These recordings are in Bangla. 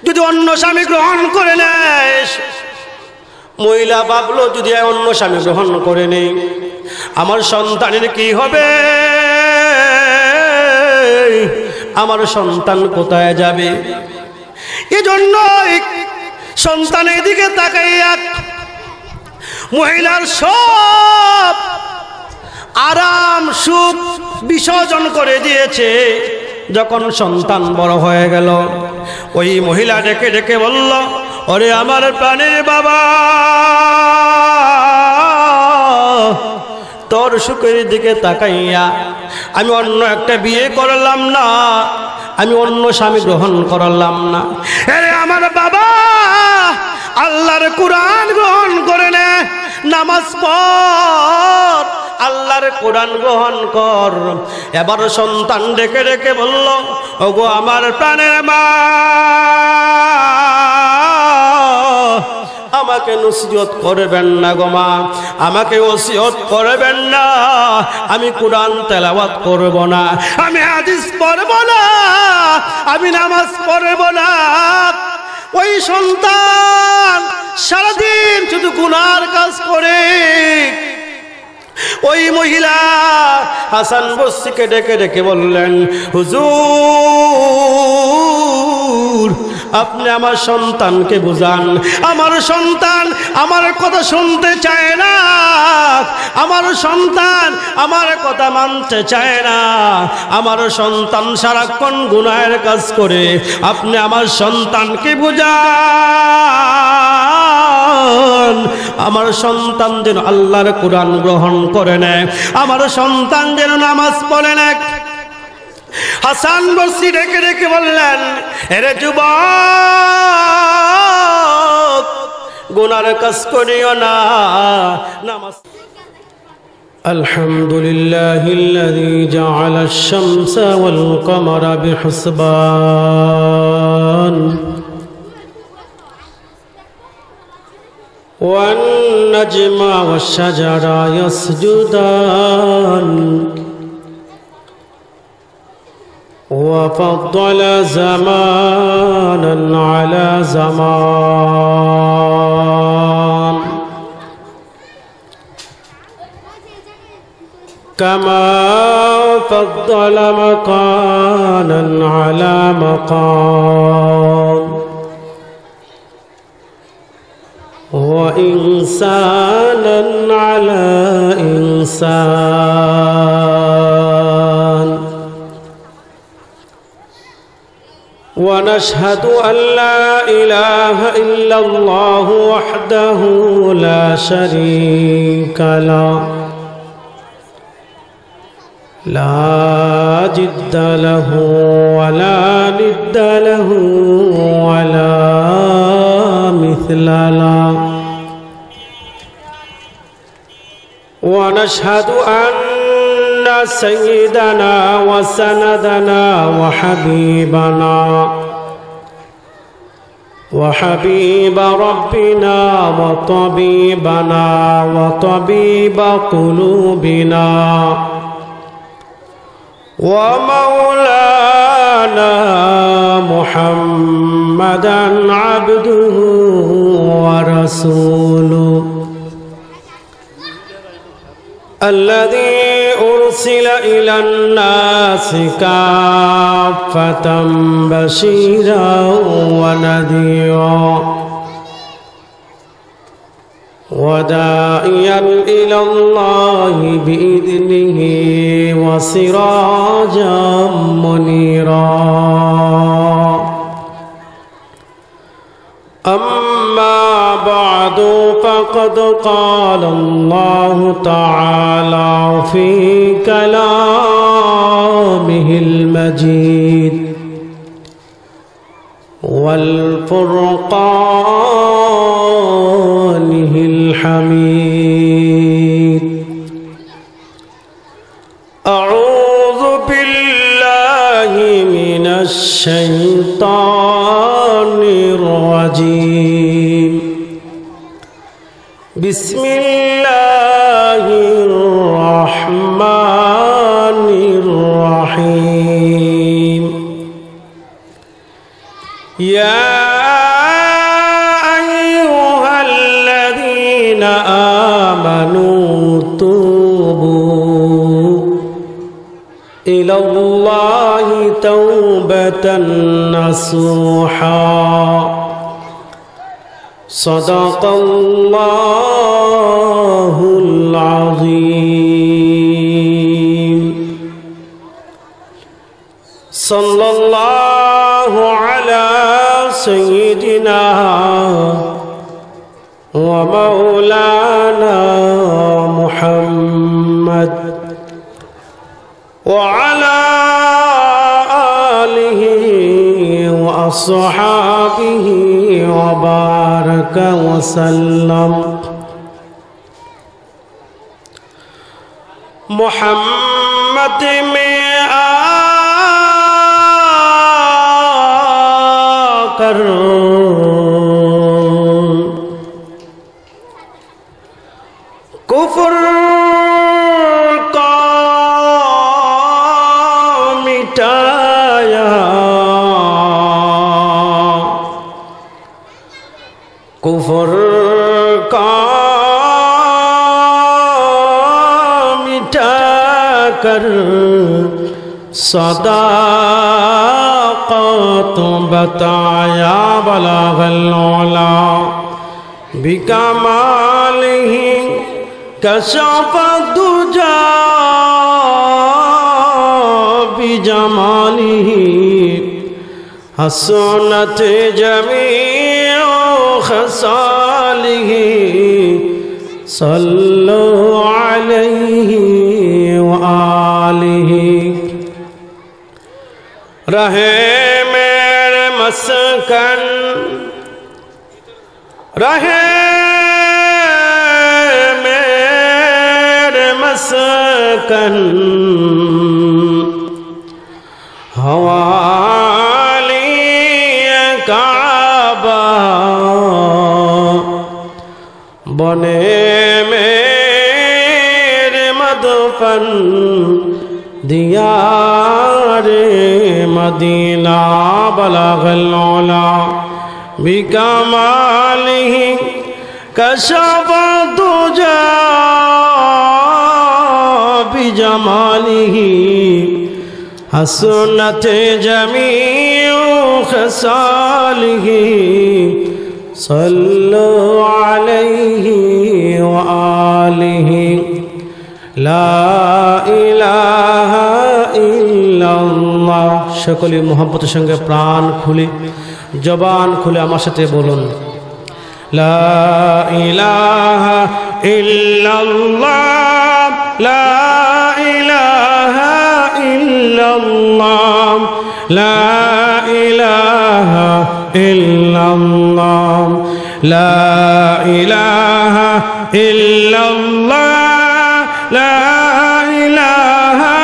যদি অন্য স্বামী গ্রহণ করে নেয়, মহিলা ভাবলো যদি অন্য স্বামী গ্রহণ করে নেই আমার সন্তানের কি হবে, আমার সন্তান কোথায় যাবে। এজন্য সন্তানের দিকে তাকাইয়া মহিলার সব আরাম সুখ বিসর্জন করে দিয়েছে। যখন সন্তান বড় হয়ে গেল, ওই মহিলা ডেকে ডেকে বলল, ওরে আমার প্রাণের বাবা, তোর সুখের দিকে তাকাইয়া আমি অন্য একটা বিয়ে করলাম না, আমি অন্য স্বামী গ্রহণ করলাম না। আরে আমার বাবা, আল্লাহর কোরআন গ্রহণ করে নে, নামাজ পড়, আল্লাহর কোরআন গ্রহণ কর। এবার সন্তান ডেকে ডেকে বলল, ওগো আমার প্রাণের মা, আমাকে নসিহত করবেন না গো মা, আমাকে ওসিয়ত করবেন না, আমি কোরআন তেলাওয়াত করব না, আমি হাদিস পড়ব না, আমি নামাজ পড়ব না। ওই সন্তান সারাদিন শুধু গুনার কাজ করে। ওই মহিলা হাসান বসরিকে ডেকে ডেকে বললেন, হুজুর আপনি আমার সন্তানকে বুঝান, আমার সন্তান আমার কথা শুনতে চায় না, আমার সন্তান আমার কথা মানতে চায় না, আমার সন্তান সারাক্ষণ গুনাহের কাজ করে, আপনি আমার সন্তানকে বুঝান, আমার সন্তান যেন আল্লাহর কোরআন গ্রহণ করে নেয়, আমার সন্তান যেন নামাজ পড়ে নেয়। হাসান বসরি ডেকে ডেকে বললেন, এরে যুবক, গুনার কাজ করিও না, নামাজ। আলহামদুলিল্লাহিল্লাযী জাআলা আশ-শামসা ওয়াল কমারা বিহুসবান ওয়ান নাজমা ওয়াশ-শাজারা ইয়াসজুদান وفضل زمانا على زمان كما فضل مكانا على مقام وإنسانا على إنسان ونشهد أن لا إله إلا الله وحده لا شريك له لا جد له ولا ند له ولا مثل له ونشهد أن سيدنا وسندنا وحبيب ربنا وطبيبنا وطبيب قلوبنا ومولانا محمدا عبده ورسوله الذي أرسل إلى الناس كافة بشيرا ونذيرا وداعيا إلى الله بإذنه وسراجا منيرا أما بعد فقد قال الله تعالى في كلامه المجيد والفرقانه الحميد أعوذ بالله من الشيطان الرجيم بسم الله الرحمن الرحيم ইয়া আইয়ুহাল্লাযীনা আমানু তুবু ইলাল্লাহি তাওবাতান নাসুহা সাদাকাল্লাহুল আযীম সাল্লাল্লাহু আলা সাইয়্যিদিনা ওয়া মাওলানা মুহাম্মদ ওয়া আলা আলিহি ওয়া আসহাবিহি ওয়া বারাকা ওয়া সাল্লাম মুহাম্মদ মে आकर कुफ्र का मिटाया कुफ्र का मिटाकर सदाक़त बताया बलागल उला बिकमालिही कशफ दुजा बिजमालिही हसनत जमीउ खसालिही सल्लु अलैहि व आलिहि रहे मेरे मस्कन रहे मेरे मस्कन हवाली काबा बने मेरे मदफन दियारे मदीना बलागल उला बिकमालिही कशफ दुजा बिजमालिही हसनत जमीउ खसालिही सल्लु अलैहि व आलिहि ला इलाहा इल्लाल्लाह সকলে মোহাম্মতের সঙ্গে প্রাণ খুলে জবান খুলে আমার সাথে বলুন লা ইলাহা ইল্লাল্লাহ লা ইলাহা ইল্লাল্লাহ লা ইলাহা ইল্লাল্লাহ লা ইলাহা ইল্লাল্লাহ লা ইলাহা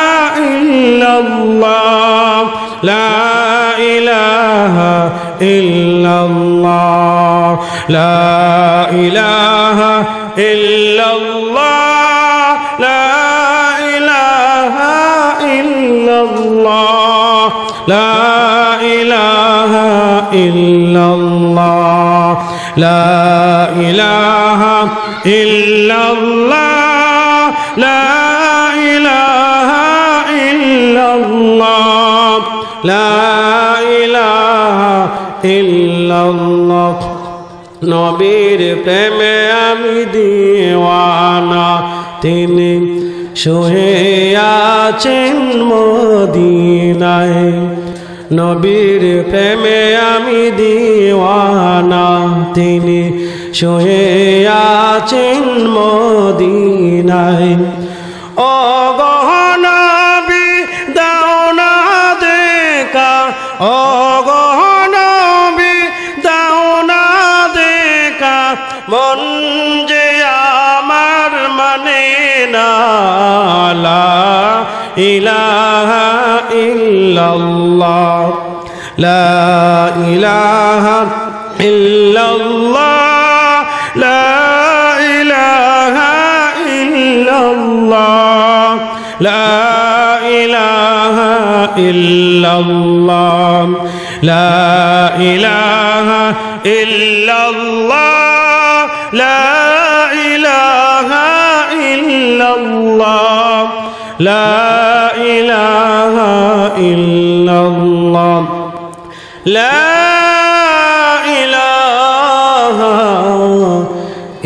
ইল্লাল্লাহ লা ইলাহা ইল্লাল্লাহ লা ইলাহা ইল্লাল্লাহ লা ইলাহা ইল্লাল্লাহ লা ইলাহা ইল্লাল্লাহ লা ইলাহা ইল্লাল্লাহ লা ইলাহা ইল্লাল্লাহ লা ইলাহা ইল্লাল্লাহ নবীর প্রেমে আমি দিওয়ানা তিনি শুয়ে আছেন মদিনায় নবীর প্রেমে আমি দিওয়ানা তিনি শুয়ে আছেন মদিনায় ও গহনবী দাও না দেখা ও গহনবী দাও না দেখা মন যে আমার মানে না লা ইলাহা ইল্লাল্লাহ লা ইলাহা ইল্লাল্লাহ লা ইলাহা ইল্লাল্লাহ লা ইলাহা ইল্লাল্লাহ লা ইলাহা ইল্লাল্লাহ লা ইলাহা ইল্লাল্লাহ লা ইলাহা ইল্লাল্লাহ লা ইলাহা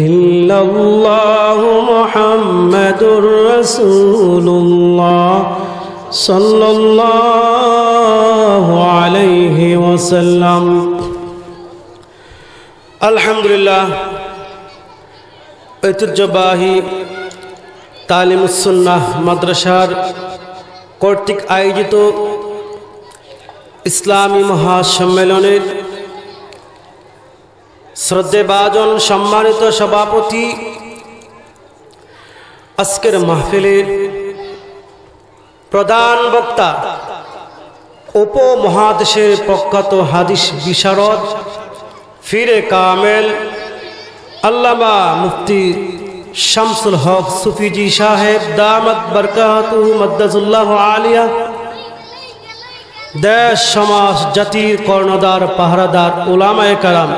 ইল্লাল্লাহ মুহাম্মাদুর রাসূলুল্লাহ সাল্লাল্লাহু আলাইহি ওয়াসাল্লাম। আলহামদুলিল্লাহ, ঐতিহ্যবাহী তালিমুস সুন্নাহ মাদ্রাসার কর্তৃক আয়োজিত ইসলামী মহাসম্মেলনের শ্রদ্ধেভাজন সম্মানিত সভাপতি, আজকের মাহফিলের প্রধান বক্তা, উপমহাদেশের প্রখ্যাত হাদিস বিশারদ, ফিরে কামেল, আল্লামা মুফতি শামসুল হক সুফিজি সাহেব দামাত বরকাতুহু মাদ্দাজুল্লাহু আলিয়া, দেশ সমাজ জাতির কর্ণধার পাহারাদার উলামায়ে কেরাম,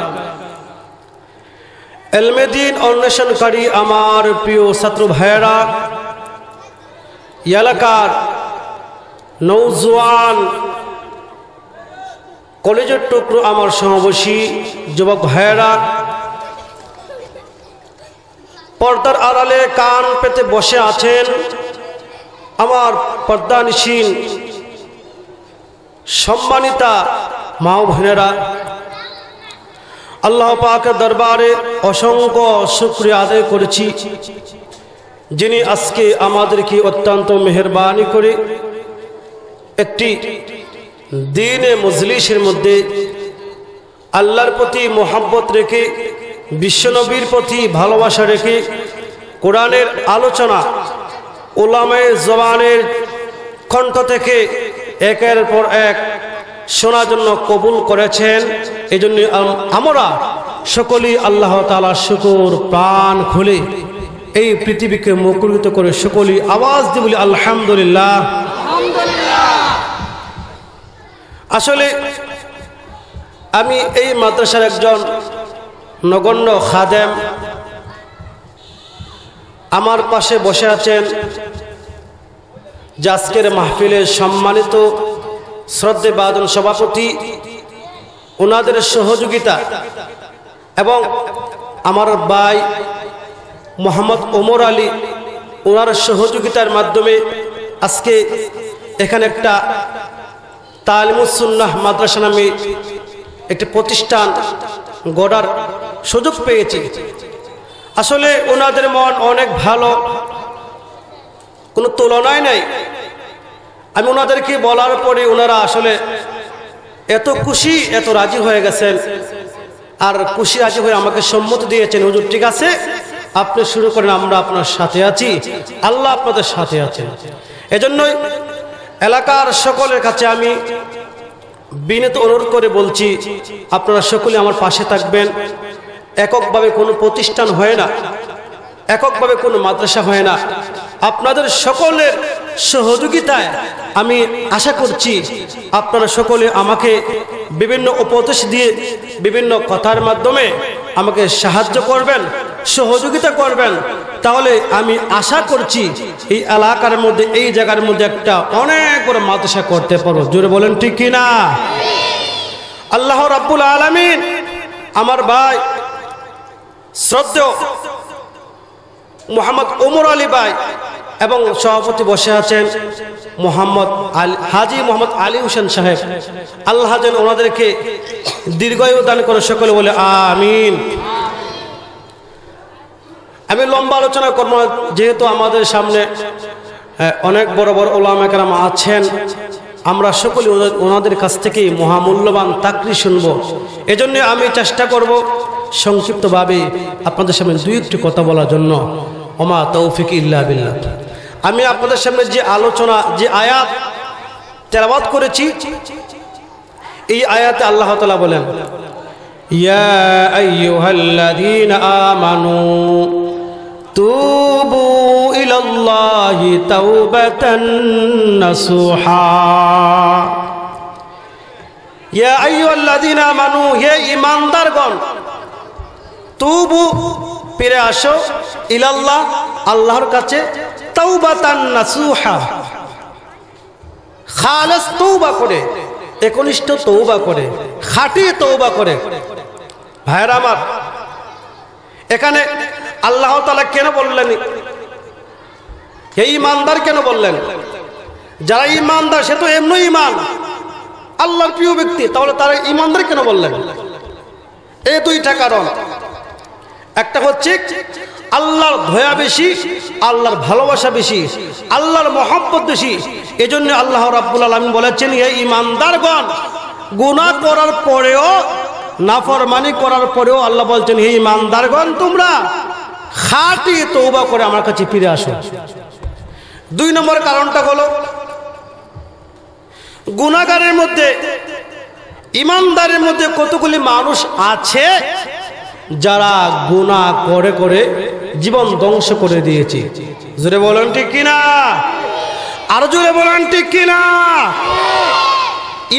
এলমেদিন অন্বেষণকারী আমার প্রিয় ছাত্র ভাইয়েরা, এলাকার নৌজওয়ান কলেজের টুকরো আমার সমবয়সী যুবক ভাইয়েরা, পর্দার আড়ালে কান পেতে বসে আছেন আমার পর্দানিশীন সম্মানিতা মা বোনেরা, আল্লাহ পাকের দরবারে অসংখ্য শুকরিয়া আদায় করেছি, যিনি আজকে আমাদেরকে অত্যন্ত মেহেরবানি করে একটি দ্বীনে মজলিসের মধ্যে আল্লাহর প্রতি মোহাব্বত রেখে, বিশ্বনবীর প্রতি ভালোবাসা রেখে কোরআনের আলোচনা উলামায়ে জবানের কণ্ঠ থেকে একের পর এক শোনার জন্য কবুল করেছেন। এই জন্য আমরা সকলেই আল্লাহ তাআলার শুকর প্রাণ খুলে এই পৃথিবীকে মুখরিত করে সকলেই আওয়াজ দিয়ে বলি আলহামদুলিল্লাহ। আসলে আমি এই মাদ্রাসার একজন নগণ্য খাদেম। আমার পাশে বসে আছেন আজকের মাহফিলের সম্মানিত শ্রদ্ধেভাজন সভাপতি, ওনাদের সহযোগিতা এবং আমার ভাই মোহাম্মদ ওমর আলী, ওনার সহযোগিতার মাধ্যমে আজকে এখানে একটা তালিমুস সুন্নাহ মাদ্রাসা নামে একটি প্রতিষ্ঠান গড়ার সুযোগ পেয়েছি। আসলে ওনাদের মন অনেক ভালো, কোনো তুলনাই নাই। আমি ওনাদেরকে বলার পরে ওনারা আসলে এত খুশি, এত রাজি হয়ে গেছেন, আর খুশি রাজি হয়ে আমাকে সম্মতি দিয়েছেন, হুজুর ঠিক আছে আপনি শুরু করেন, আমরা আপনার সাথে আছি, আল্লাহ আপনাদের সাথে আছেন। এজন্যই এলাকার সকলের কাছে আমি বিনীত অনুরোধ করে বলছি, আপনারা সকলে আমার পাশে থাকবেন। এককভাবে কোনো প্রতিষ্ঠান হয় না, এককভাবে কোনো মাদ্রাসা হয় না। আপনাদের সকলের সহযোগিতায় আমি আশা করছি আপনারা সকলে আমাকে বিভিন্ন উপদেশ দিয়ে, বিভিন্ন কথার মাধ্যমে আমাকে সাহায্য করবেন, সহযোগিতা করবেন। তাহলে আমি আশা করছি এই এলাকার মধ্যে, এই জায়গার মধ্যে একটা অনেক বড় মাদ্রাসা করতে পারবো। জোরে বলেন ঠিক কি না? আল্লাহ রাব্বুল আলামিন আমার ভাই শ্রদ্ধেয় মোহাম্মদ ওমর আলী ভাই এবং সভাপতি বসে আছেন হাজী মোহাম্মদ আলী হোসেন সাহেব, আল্লাহ যেন ওনাদেরকে দীর্ঘায়ু দান করে, সকলে বলে আমিন। আমি লম্বা আলোচনা করব, যেহেতু আমাদের সামনে অনেক বড় বড় উলামা কেরাম আছেন, আমরা সকলে ওনাদের কাছ থেকেই মহামূল্যবান তাকরীর শুনবো। এজন্য আমি চেষ্টা করব সংক্ষিপ্তভাবে আপনাদের সামনে দুই একটি কথা বলার জন্য। ওমা তৌফিক ইল্লা বিল্লাহ। আমি আপনাদের সামনে যে আলোচনা, যে আয়াত তেলাওয়াত করেছি, এই আয়াতে আল্লাহ তাআলা বলেন, ইয়া আইয়ুহাল্লাযীনা আমানু তুবু ইলাল্লাহি তাওবাতান নাসুহা। ইয়া আইয়ুহাল্লাযীনা আমানু, হে ঈমানদারগণ, তুবু ফিরে আসো, ইলাল্লাহ আল্লাহর কাছে, তাওবাতান নাসুহা খালেস তওবা করে, একনিষ্ঠ তওবা করে, খাঁটি তওবা করে। ভাইরা আমার, এখানে আল্লাহ তাআলা কেন বললেন হে ঈমানদার, কেন বললেন? যারা ঈমানদার সে তো এমনি ঈমান, আল্লাহর প্রিয় ব্যক্তি, তাহলে তারা ঈমানদার কেন বললেন? এই দুইটা কারণ। একটা হচ্ছে আল্লাহর দয়া বেশি, আল্লাহর ভালোবাসা বেশি, আল্লাহর মহব্বত বেশি। এজন্য আল্লাহ রাব্বুল আলামিন বলেছেন হে ঈমানদারগণ, গুনাহ করার পরেও, নাফরমানি করার পরেও আল্লাহ বলছেন হে ঈমানদারগণ, তোমরা খাঁটি তওবা করে আমার কাছে ফিরে আসো। দুই নম্বর কারণটা হলো গুনাহগারের মধ্যে, ঈমানদারের মধ্যে কতগুলি মানুষ আছে যারা গুনাহ করে করে জীবন ধ্বংস করে দিয়েছে। জোরে বলেন ঠিক কিনা? আর জোরে বলেন ঠিক কিনা?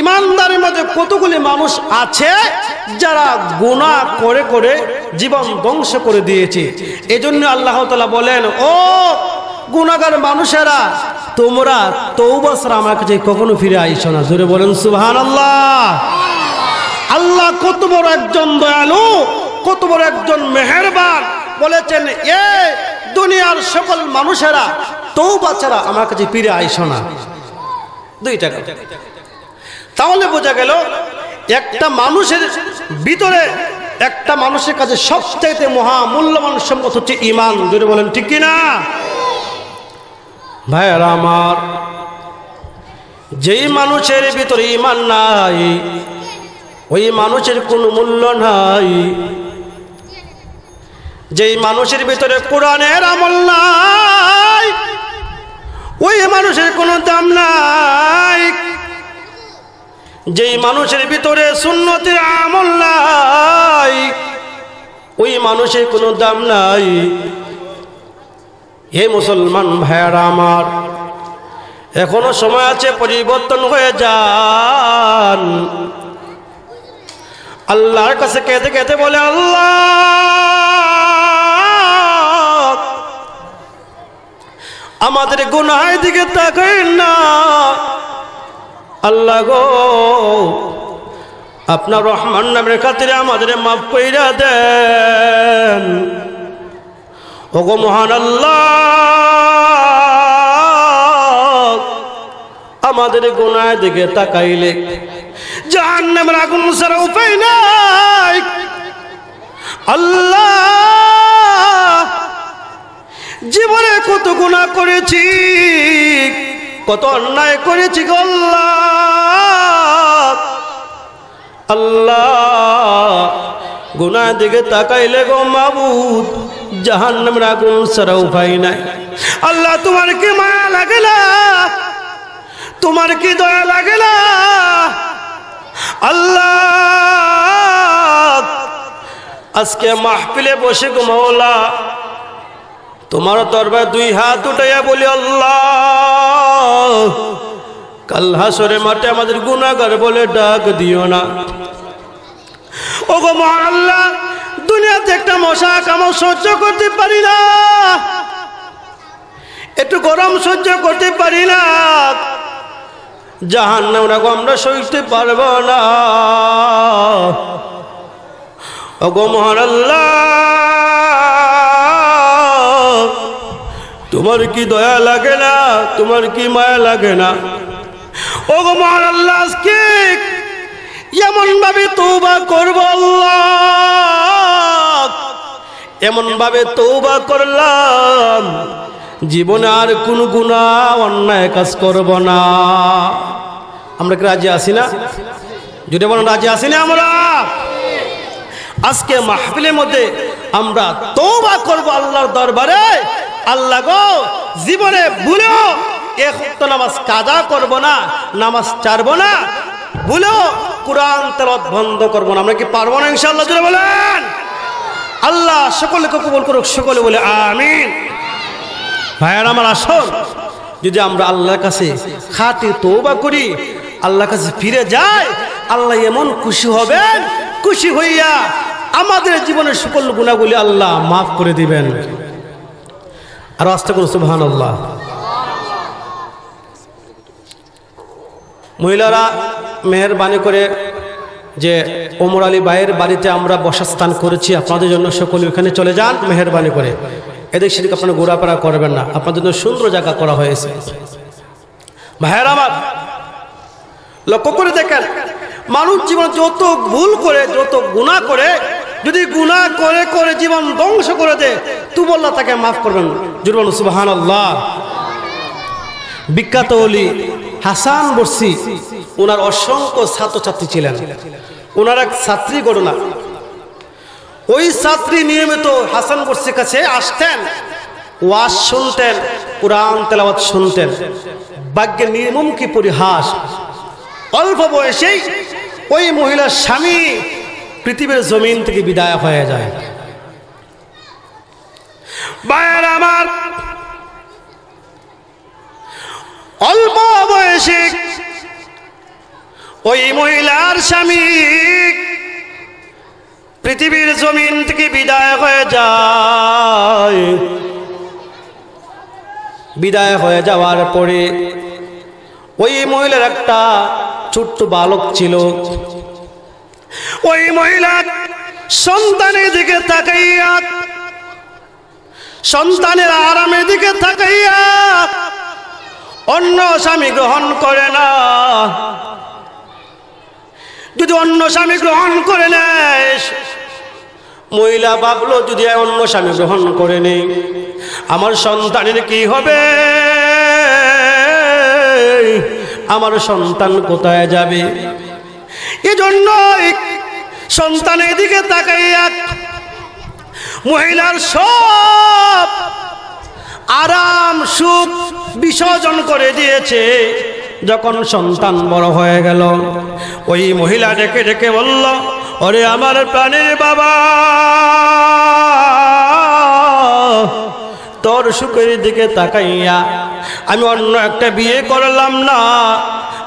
ঈমানদারের মধ্যে কতগুলি মানুষ আছে যারা গুনাহ করে করে জীবন ধ্বংস করে দিয়েছে। এজন্য আল্লাহ তাআলা বলেন, ও গুনাহগার মানুষেরা, তোমরা তওবা ছাড়া আমার কাছে কখনো ফিরে আইসো না। জোরে বলেন সুবহানাল্লাহ। আল্লাহ কত বড় একজন দয়ালু, কত বড় একজন মেহেরবান। বলেছেন এ দুনিয়ার সকল মানুষেরা তওবা ছাড়া আমার কাছে ফিরে আইসো না। দুইটা কথা। তাহলে বোঝা গেল একটা মানুষের ভিতরে, একটা মানুষের কাছে সবচাইতে মহামূল্যবান সম্পদ হচ্ছে ঈমান। জোরে বলেন ঠিক কিনা? ভাইরা আমার, যেই মানুষের ভিতরে ঈমান নাই ওই মানুষের কোনো মূল্য নাই। যেই মানুষের ভিতরে কোরআনের আমল নাই ওই মানুষের কোনো দাম নাই। যেই মানুষের ভিতরে সুন্নতের আমল নাই ওই মানুষের কোনো দাম নাই। হে মুসলমান ভাইরা আমার, এখনো সময় আছে, পরিবর্তন হয়ে যান। আল্লাহর কাছে কেঁদে কেঁদে বলে, আল্লাহ আমাদের গুনাহের দিকে তাকাইন না। আল্লাহ গো, আপনার রহমান নামের খাতিরে আমাদের মাফ কইরা দেন। ওগো মহান আল্লাহ, আমাদের গুনাহের দিকে তাকাইলে জাহান্নামের আগুন ছাড়া উপায় নাই। আল্লাহ, জীবনে কত গুনাহ করেছি, কত অন্যায় করেছি গো আল্লাহ। আল্লাহ, গুনাহের দিকে তাকাইলে গো মাবুদ জাহান্নামের আগুন ছাড়া উপায় নাই। আল্লাহ, তোমার কি মায়া লাগে না? তোমার কি দয়া লাগে না? আল্লাহ, আজকে মাহফিলে বসে গো মাওলা তোমার দরবারে দুই হাত উঠাইয়া বলি, আল্লাহ কাল হাসরের মাঠে আমাদের গুনাহগার বলে ডাক দিও না। ওগো মহান আল্লাহ, দুনিয়াতে একটা মশা কামড় সহ্য করতে পারি না, একটু গরম সহ্য করতে পারি না, জাহান্নামের আগুন আমরা সইতে পারবো না। ওগো মহান আল্লাহ, তোমার কি দয়া লাগে না? তোমার কি মায়া লাগে না? ওগো মহান আল্লাহ, আজকে এমন ভাবে তওবা করব আল্লাহ, এমন ভাবে তওবা করলাম জীবনে আর কোন গুনাহ অন্যায় কাজ করব না। আমরা কি রাজি আছি না? যদি বলেন রাজি আছি না আমরা? আজকে মাহফিলের মধ্যে আমরা তওবা করব আল্লাহর দরবারে। আল্লাহ গো, জীবনে ভুলেও এক ওয়াক্ত নামাজ কাজা করব না, নামাজ ছাড়ব না, ভুলেও কোরআন তেলাওয়াত বন্ধ করব না। আমরা কি পারবো না ইনশাআল্লাহ? জোরে বলেন। আল্লাহ সকলকে কবুল করুক, সকলে বলে আমিন। ভাইয়ার আমার, আসল যদি আমরা আল্লাহর কাছে খাঁটি তওবা করি, আল্লাহর কাছে ফিরে যাই, আল্লাহ এমন খুশি হবেন, খুশি হইয়া আমাদের জীবনের সকল গুনাহগুলি আল্লাহ মাফ করে দিবেন। আর আস্তে করে সুবহানাল্লাহ। মহিলারা মেহেরবানি করে যে ওমর আলী ভাইয়ের বাড়িতে আমরা বসাস্থান করেছি, আপনাদের জন্য সকলে ওখানে চলে যান মেহেরবানি করে। এদের সেদিক আপনারা ঘোরাফেরা করবেন না, আপনাদের জন্য সুন্দর জায়গা করা হয়েছে। ভাইয়ের আমার লক্ষ্য করে দেখেন, মানুষ জীবন যত ভুল করে, যত গুনাহ করে, যদি গুনাহ করে করে জীবন ধ্বংস করে দেয়, তবু আল্লাহ তাকে মাফ করবেন। জুরবান সুবহানাল্লাহ। বিখ্যাত ওলি হাসান বসরি, ওনার অসংখ্য ছাত্রছাত্রী ছিলেন। ওনার এক ছাত্রী ঘটনা, ওই ছাত্রী নিয়মিত হাসান বসরির কাছে আসতেন, ওয়াজ শুনতেন, কুরআন তেলাওয়াত শুনতেন। ভাগ্যের নির্মম কি পরিহাস, অল্প বয়সেই ওই মহিলার স্বামী পৃথিবীর জমিন থেকে বিদায় হয়ে যায়। ভাইয়েরা আমার, অল্প বয়সে ওই মহিলার স্বামী পৃথিবীর জমিন থেকে বিদায় হয়ে যায়। বিদায় হয়ে যাওয়ার পরে ওই মহিলার একটা ছোট্ট বালক ছিল। ওই মহিলা সন্তানের দিকে তাকাইয়া, সন্তানের আরামের দিকে তাকাইয়া অন্য স্বামী গ্রহণ করে না। যদি অন্য স্বামী গ্রহণ করে নেয়, মহিলা ভাবলো যদি অন্য স্বামী গ্রহণ করে নেই, আমার সন্তানের কি হবে, আমার সন্তান কোথায় যাবে। এজন্য সন্তানের দিকে তাকাইয়া মহিলার সব আরাম সুখ বিসর্জন করে দিয়েছে। যখন সন্তান বড় হয়ে গেল, ওই মহিলা ডেকে ডেকে বলল, ওরে আমার প্রাণের বাবা, তোর সুখের দিকে তাকাইয়া আমি অন্য একটা বিয়ে করলাম না,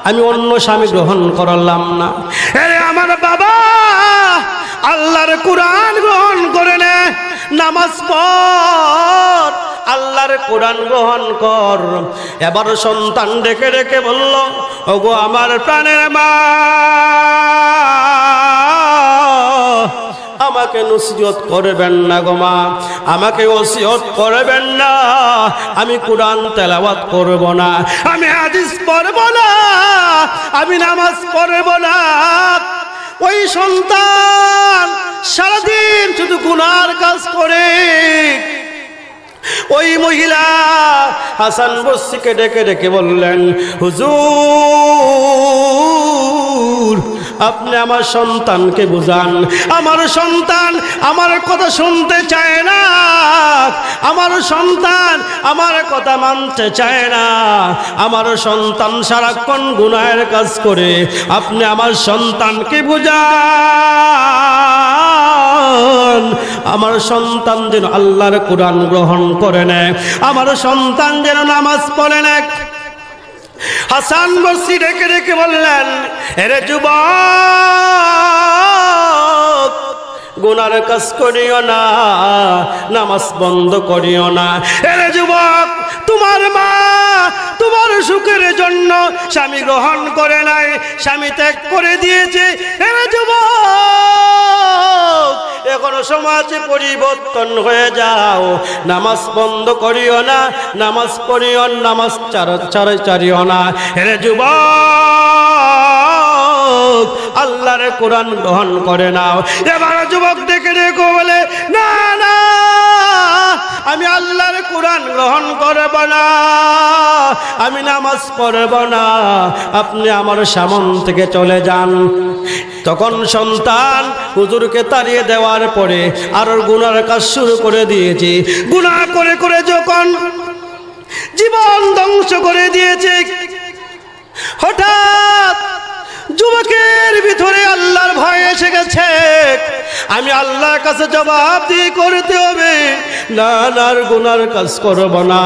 আমি অন্য স্বামী গ্রহণ করলাম না। আরে আমার বাবা, আল্লাহর কুরআন গ্রহণ করে নে, নামাজ পড়, আল্লাহর কোরআন গ্রহণ কর। এবার সন্তান ডেকে ডেকে বলল, ওগো আমার প্রাণের মা, আমাকে নসিহত করবেন না গো মা, আমাকে ওসিয়ত করবেন না, আমি কোরআন তেলাওয়াত করব না, আমি হাদিস পড়ব না, আমি নামাজ পড়ব না। ওই সন্তান সারাদিন শুধু গুনার কাজ করে। ওই মহিলা হাসান বসরিকে ডেকে ডেকে বললেন, হুজুর আপনি আমার সন্তানকে বুঝান, আমার সন্তান আমার কথা শুনতে চায় না, আমার সন্তান আমার কথা মানতে চায় না, আমার সন্তান সারাক্ষণ গুনাহের কাজ করে, আপনি আমার সন্তানকে বুঝান, আমার সন্তান যেন আল্লাহর কোরআন গ্রহণ করে নেয়, আমার সন্তান যেন নামাজ পড়ে নেয়। হাসান বসরি ডেকে ডেকে বললেন, এরে যুবক, গুনার কাজ করিও না, নামাজ বন্ধ করিও না। এরে যুবক, তোমার মা তোমার সুখের জন্য স্বামী গ্রহণ করে নাই, স্বামী ত্যাগ করে দিয়েছে। এরে যুবক, এখনো সমাজে পরিবর্তন হয়ে যাও, নামাজ বন্ধ করিও না, নামাজ পড়িও, নামাজ চারিও না। এরে যুবক, আল্লাহর কোরআন গ্রহণ করে নাও। এবার যুবক ডেকে ডেকে বলে, না না, আমি আল্লাহর কোরআন গ্রহণ করব না, আমি নামাজ পড়ব না, আপনি আমার সামন থেকে চলে যান। তখন সন্তান হুজুরকে তাড়িয়ে দেওয়ার পরে আর গুনার কাজ শুরু করে দিয়েছে। গুনাহ করে করে যখন জীবন ধ্বংস করে দিয়েছে, হঠাৎ যুবকের ভিতরে আল্লাহর ভয় এসে গেছে। আমি আল্লাহর কাছে জবাবদিহি করতে হবে, না না গুনার কাজ করব না।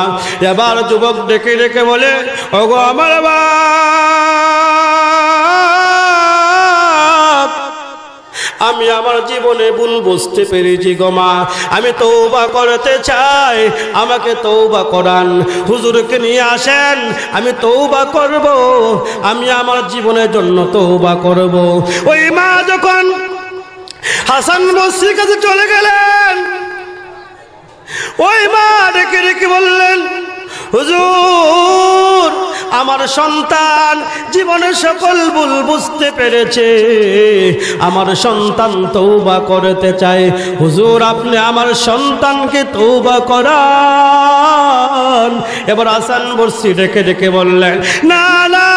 এবার যুবক ডেকে ডেকে বলে, ওগো আমার বাবা, আমি আমার জীবনে ভুল বুঝতে পেরেছি গো মা, আমি তওবা করতে চাই, আমাকে তওবা করান, হুজুরকে নিয়ে আসেন, আমি তওবা করব, আমি আমার জীবনের জন্য তওবা করব। ওই মা যখন হাসান বসরির কাছে চলে গেলেন, ওই মা ডেকে ডেকে বললেন, হুজুর আমার সন্তান জীবনের সকল ভুল বুঝতে পেরেছে, আমার সন্তান তওবা করতে চায়, হুজুর আপনি আমার সন্তানকে তওবা করান। এবার হাসান বসরি ডেকে ডেকে বললেন, না না,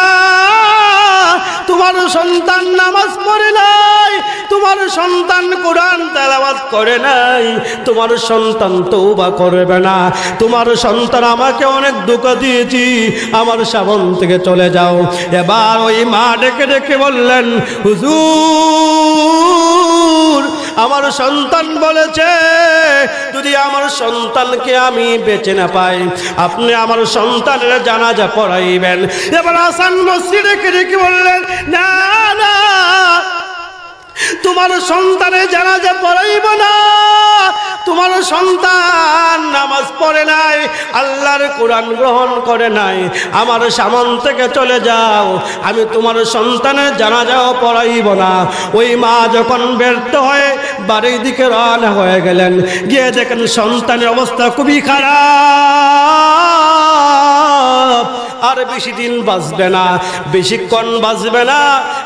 তোমার সন্তান নামাজ পড়ে নাই, তোমার সন্তান কোরআন তেলাওয়াত করে নাই, তোমার সন্তান তওবা করবে না, তোমার সন্তান আমাকে অনেক ধোঁকা দিয়েছি, আমার সামন থেকে চলে যাও। এবার ওই মা ডেকে ডেকে বললেন, হুজুর আমার সন্তান বলেছে যদি আমার সন্তানকে আমি বেঁচে না পাই, আপনি আমার সন্তানের জানাজা পড়াইবেন। এবার হাসান বসরি ডেকে ডেকে বললেন, না না, তোমার সন্তানের জানাজা পড়াইব না, তোমার সন্তান নামাজ পড়ে নাই, আল্লাহর কোরআন গ্রহণ করে নাই, আমার সামন থেকে চলে যাও, আমি তোমার সন্তানের জানাজাও পড়াইব না। ওই মা যখন ব্যর্থ হয়ে বাড়ির দিকে রওনা হয়ে গেলেন, গিয়ে দেখেন সন্তানের অবস্থা খুবই খারাপ, আর বেশি দিন বাঁচবে না, বেশিক্ষণ বাঁচবে না।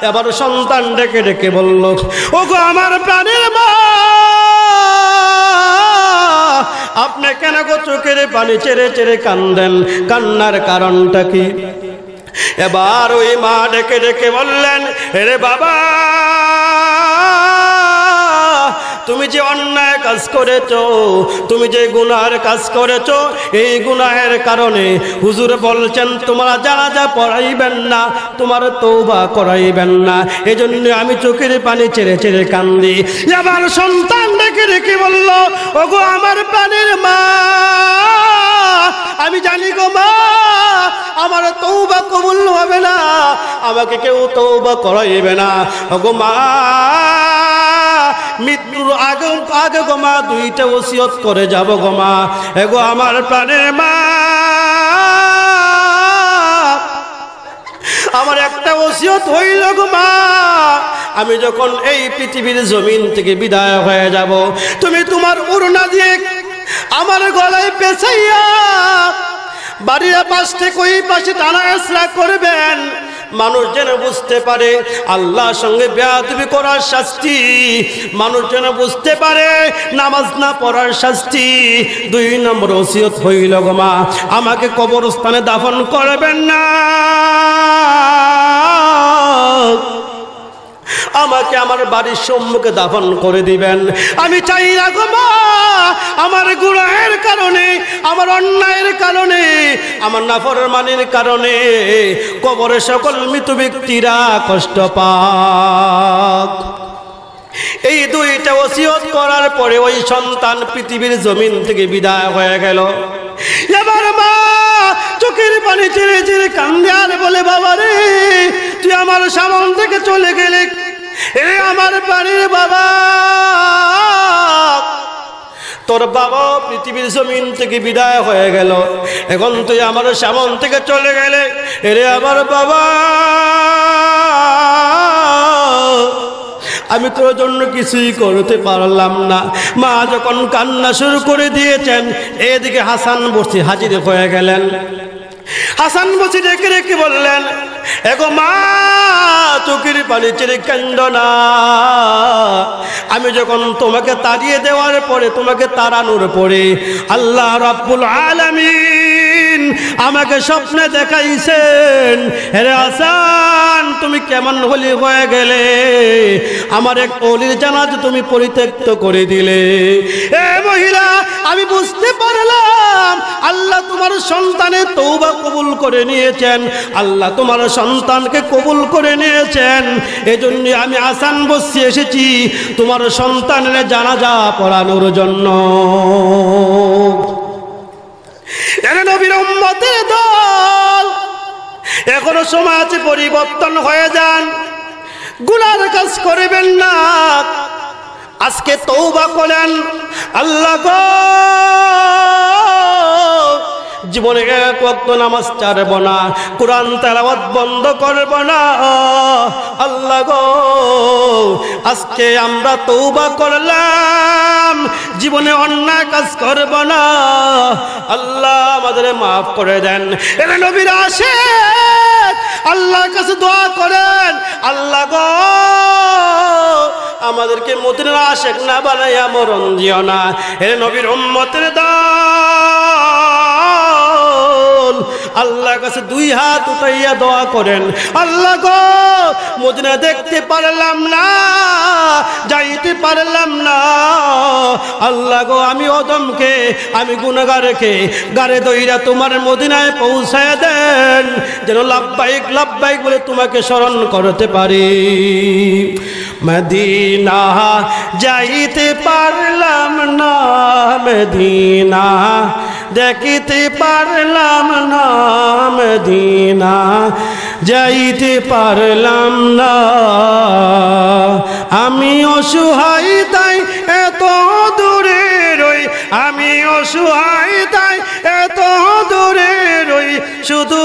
এবার সন্তান ডেকে ডেকে বলল, ওগো আমার প্রাণের মা, আপনি কেন গো চোখের পানি ছেড়ে ছেড়ে কান্দেন, কান্নার কারণটা কি? এবার ওই মা ডেকে ডেকে বললেন, রে বাবা, তুমি যে অন্যায় কাজ করেছো, তুমি যে গুনাহের কাজ করেছো, এই গুনাহের কারণে হুজুর বলছেন তোমরা জানাজা পড়াইবেন না, তোমার তওবা করাইবেন না, এজন্য আমি চোখের পানি ছেড়ে ছেড়ে কান্দি। এবার সন্তান ডেকে ডেকে বলল, ওগো আমার প্রাণের মা, আমি জানি গো মা, আমার তওবা কবুল হবে না, আমাকে কেউ তওবা করাইবে না। ওগো মা, মৃত্যুর আগে আগে গো মা দুইটা ওসিয়ত করে যাব গো মা। এগো আমার প্রাণের মা, আমার একটা ওসিয়ত হইল গো মা, আমি যখন এই পৃথিবীর জমিন থেকে বিদায় হয়ে যাব, তুমি তোমার ওড়না দিয়ে আমার গলায় পেঁচাইয়া বাড়ির পাশ থেকে ওই পাশে টানা হেঁচড়া করবেন, মানুষ যেন বুঝতে পারে আল্লাহর সঙ্গে বেয়াদবি করার শাস্তি, মানুষ যেন বুঝতে পারে নামাজ না পড়ার শাস্তি। 2 নম্বর ওসিয়ত হইল গো মা, আমাকে কবরস্থানে দাফন করবেন না, আমাকে আমার বাড়ির সম্মুখে দাফন করে দিবেন। আমি চাই না গো মা, আমার গুনাহের কারণে, আমার অন্যায়ের কারণে, আমার নাফরমানির কারণে কবরে সকল মৃত ব্যক্তিরা কষ্ট পাক। এই 2টা ওসিয়ত করার পরে ওই সন্তান পৃথিবীর জমিন থেকে বিদায় হয়ে গেল। এবার মা চোখের পানি ছেড়ে ছেড়ে কান্দে আর বলে, বাবা রে, তুই আমার সামন থেকে চলে গেলে, এ আমার বাড়ির বাবা, তোর বাবা পৃথিবীর জমিন থেকে বিদায় হয়ে গেল, এখন তুই আমার সামন থেকে চলে গেলে, এরে আমার বাবা, আমি তোর জন্য কিছুই করতে পারলাম না। মা যখন কান্না শুরু করে দিয়েছেন, এদিকে হাসান বসরি হাজির হয়ে গেলেন। হাসান বসরি ডেকে ডেকে বললেন, এগো মা, চোখের পানি ছেড়ে কান্দো না, আমি যখন তোমাকে তাড়িয়ে দেওয়ার পরে, তোমাকে তাড়ানোর পরে আল্লাহ রাব্বুল আলামিন আমাকে স্বপ্নে দেখাইছেন, হে হাসান তুমি কেমন হলি হয়ে গেলে, আমার এক ওলির জানাজা তুমি পরিত্যক্ত করে দিলে। এ মহিলা, আমি বুঝতে পারলাম আল্লাহ তোমার সন্তানের তওবা কবুল করে নিয়েছেন, আল্লাহ তোমার সন্তানকে কবুল করে নিয়েছেন, এজন্য আমি হাসান বসরি এসেছি তোমার সন্তানের জানাজা পড়ানোর জন্য। নবীর উম্মতের দল, এখনো সময় আছে, পরিবর্তন হয়ে যান, গুনার কাজ করবেন না, আজকে তওবা করেন। আল্লাহ গো, জীবনে এক ওয়াক্ত নামাজ ছাড়ব না, কোরআন তেলাওয়াত বন্ধ করব না। আল্লাহ গো, আজকে আমরা তওবা করলাম, জীবনে অন্যায় কাজ করব না। আল্লাহ আমাদের মাফ করে দেন। এরা নবীর আশিক, আল্লাহর কাছে দোয়া করেন, আল্লাহ গো আমাদেরকে মদিনার আশিক না বানাইয়া মরণ দিও না। এরা নবীর উম্মতের দল, আল্লাহর কাছে দুই হাত উঠাইয়া দোয়া করেন, আল্লাহ গো মদিনা দেখতে পারলাম না, যাইতে পারলাম না। আল্লাহ গো, আমি অদমকে, আমি গুনাহগারকে গারে দইরা তোমার মদিনায় পৌঁছায় দেন, যেন লাব্বাইক লাব্বাইক বলে তোমাকে স্মরণ করতে পারি। মদিনা যাইতে পারলাম না, মদিনা দেখিতে পারলাম না, মদিনা যাইতে পারলাম না। আমি অসহায় তাই এত দূরে রই, আমি অসহায় তাই এত দূরে রই, শুধু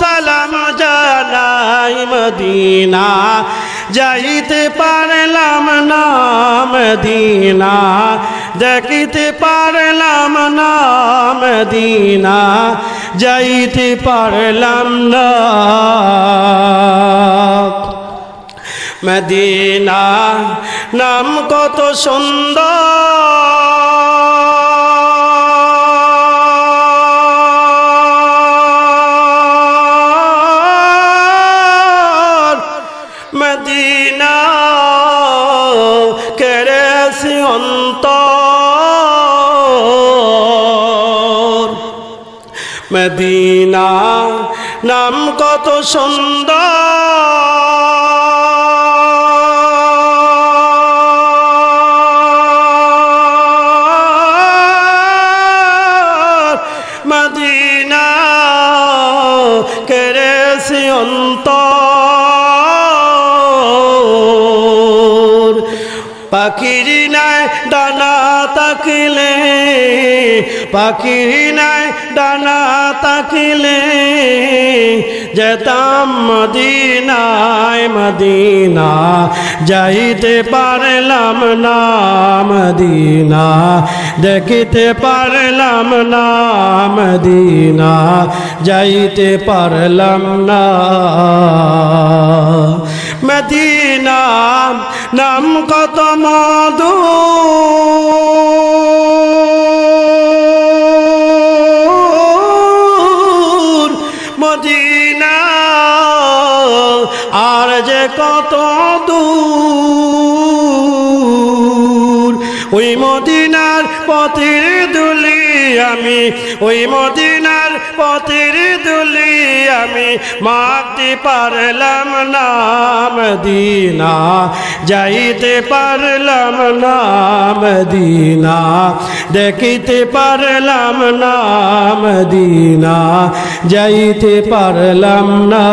সালাম জানাই। মদিনা যাইতে পারলাম না, মদিনা দেখিতে পারলাম না, মদিনা যাইতে পারলাম না। মদিনা নাম কত সুন্দর, মদিনা কেড়েছে অন্তর। মদিনা নাম কত সুন্দর, মদিনা কেড়েছে অন্তর। পাখির নাই ডানা তাকিলে, পাখির নাই ডানা তাকিলে, যেতাম মদিনায়, মদিনা যাইতে পারলাম না, মদিনা দেখিতে পারলাম না, মদিনা যাইতে পারলাম না। মদিনা নাম কত মধু, মদিনা আর যে কত দূর। ওই মদিনার পথের দুলি আমি, ওই মদিনার পথের দুলি আমি, মাখতে পারলাম না, মদিনা যাইতে পারলাম না, মদিনা দেখিতে পারলাম না, মদিনা যাইতে পারলাম না।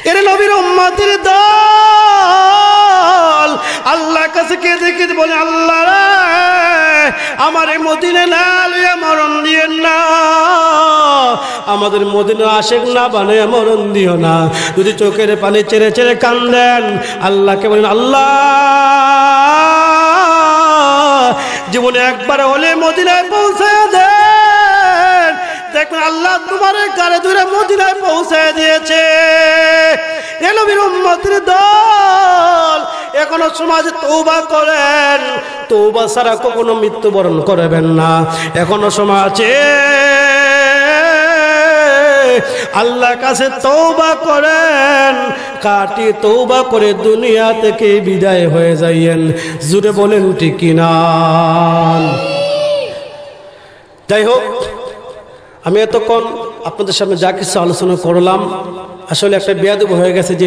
এর নবীর উম্মতের দল আল্লাহর কাছে কেঁদে কেঁদে বলে, আল্লাহ রে আমার এই মদিনা না লইয়া মরণ দিয়েন না, আমাদের মদিনা আশিক না বানাইয়া মরণ দিও না। যদি চোখের পানি চেড়ে চেড়ে কান্দেন, আল্লাহকে বলেন, আল্লাহ জীবনে একবার হলে মদিনায় পৌঁছায় দেন, দেখবেন আল্লাহ তোমার গাড়ি ধরে মদিনায় পৌঁছায় দিয়েছে। এ নবীর উম্মতের দল এখনো সমাজে তওবা করেন, তওবা ছাড়া কখনো মৃত্যুবরণ করবেন না। এখনো সমাজে আল্লাহর কাছে তওবা করেন, কাটি তওবা করে দুনিয়া থেকে বিদায় হয়ে যাইয়েন। জুড়ে বলেন ঠিক কিনা? যাই হোক, আমি এতক্ষণ আপনাদের সামনে যা কিছু আলোচনা করলাম, আসলে একটা বেয়াদব হয়ে গেছে যে